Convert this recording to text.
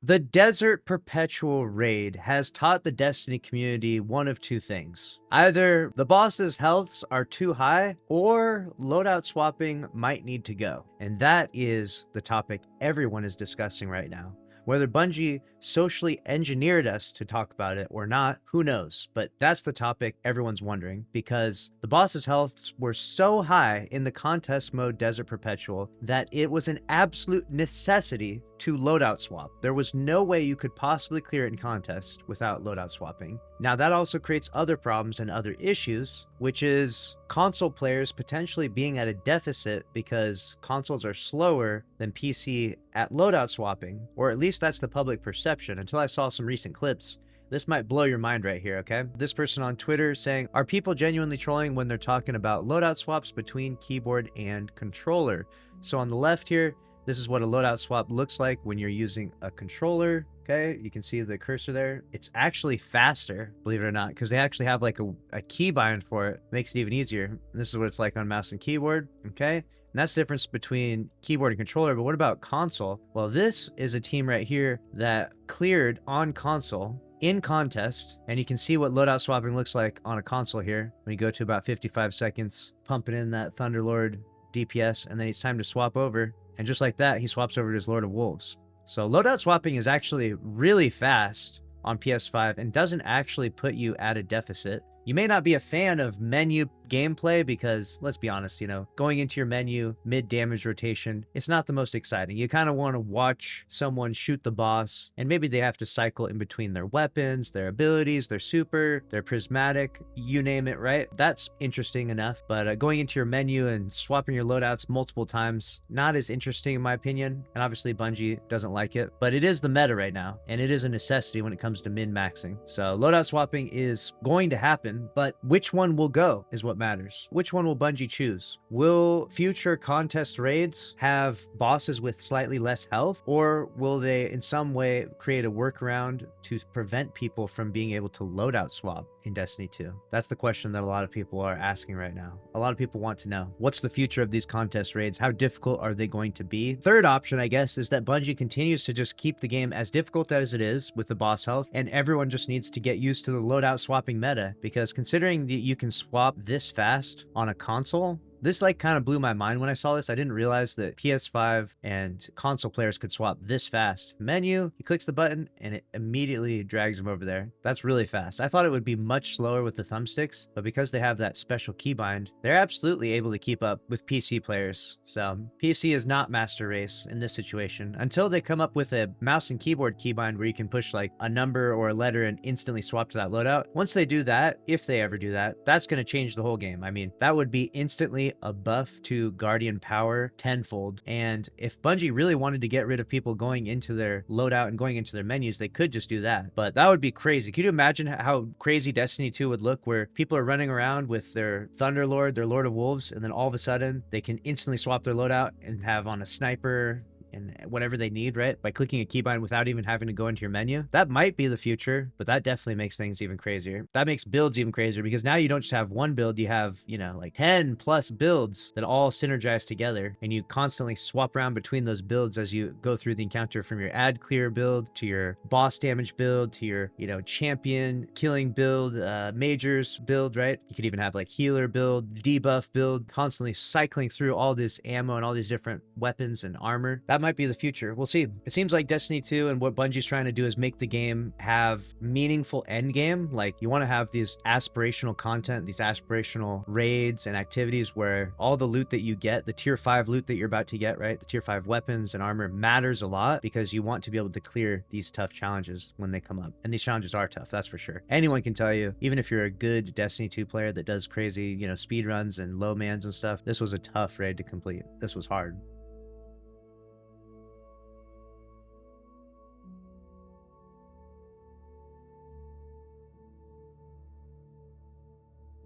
The Desert Perpetual raid has taught the Destiny community one of two things. Either the boss's healths are too high, or loadout swapping might need to go. And that is the topic everyone is discussing right now. Whether Bungie socially engineered us to talk about it or not, who knows? But that's the topic everyone's wondering, because the boss's healths were so high in the contest mode Desert Perpetual that it was an absolute necessity to loadout swap. There was no way you could possibly clear it in contest without loadout swapping. Now that also creates other problems and other issues, which is console players potentially being at a deficit because consoles are slower than PC at loadout swapping, or at least that's the public perception until I saw some recent clips. This might blow your mind right here, okay? This person on Twitter saying, are people genuinely trolling when they're talking about loadout swaps between keyboard and controller? So on the left here, this is what a loadout swap looks like when you're using a controller. Okay, you can see the cursor there. It's actually faster, believe it or not, because they actually have like a keybind for it. Makes it even easier. And this is what it's like on mouse and keyboard, okay? And that's the difference between keyboard and controller. But what about console? Well, this is a team right here that cleared on console in contest, and you can see what loadout swapping looks like on a console here. When you go to about 55 seconds, pumping in that Thunderlord DPS, and then it's time to swap over. And just like that, he swaps over to his Lord of Wolves. So loadout swapping is actually really fast on PS5 and doesn't actually put you at a deficit. You may not be a fan of menu gameplay because, let's be honest, you know, going into your menu mid-damage rotation, it's not the most exciting. You kind of want to watch someone shoot the boss, and maybe they have to cycle in between their weapons, their abilities, their super, their prismatic, you name it, right? That's interesting enough, but going into your menu and swapping your loadouts multiple times, not as interesting in my opinion, and obviously Bungie doesn't like it, but it is the meta right now, and it is a necessity when it comes to min-maxing. So loadout swapping is going to happen, but which one will go is what matters. Which one will Bungie choose? Will future contest raids have bosses with slightly less health, or will they in some way create a workaround to prevent people from being able to loadout swap in Destiny 2? That's the question that a lot of people are asking right now. A lot of people want to know, what's the future of these contest raids? How difficult are they going to be? Third option, I guess, is that Bungie continues to just keep the game as difficult as it is with the boss health, and everyone just needs to get used to the loadout swapping meta, because considering that you can swap this fast on a console, this like kind of blew my mind when I saw this. I didn't realize that PS5 and console players could swap this fast. Menu, he clicks the button and it immediately drags him over there. That's really fast. I thought it would be much slower with the thumbsticks, but because they have that special keybind, they're absolutely able to keep up with PC players. So PC is not master race in this situation until they come up with a mouse and keyboard keybind where you can push like a number or a letter and instantly swap to that loadout. Once they do that, if they ever do that, that's going to change the whole game. I mean, that would be instantly a buff to Guardian power tenfold. And if Bungie really wanted to get rid of people going into their loadout and going into their menus, they could just do that. But that would be crazy. Could you imagine how crazy Destiny 2 would look, where people are running around with their Thunderlord, their Lord of Wolves, and then all of a sudden they can instantly swap their loadout and have on a sniper and whatever they need, right? By clicking a keybind without even having to go into your menu. That might be the future, but that definitely makes things even crazier. That makes builds even crazier, because now you don't just have one build, you have, you know, like 10 plus builds that all synergize together, and you constantly swap around between those builds as you go through the encounter, from your ad clear build to your boss damage build to your, you know, champion killing build, majors build, right? You could even have like healer build, debuff build, constantly cycling through all this ammo and all these different weapons and armor. That might be the future. We'll see. It seems like Destiny 2 and what Bungie's trying to do is make the game have meaningful end game. Like, you want to have these aspirational content, these aspirational raids and activities where all the loot that you get, the tier 5 loot that you're about to get, right? The tier 5 weapons and armor matters a lot, because you want to be able to clear these tough challenges when they come up. And these challenges are tough, that's for sure. Anyone can tell you, even if you're a good Destiny 2 player that does crazy, you know, speed runs and low mans and stuff, this was a tough raid to complete. This was hard.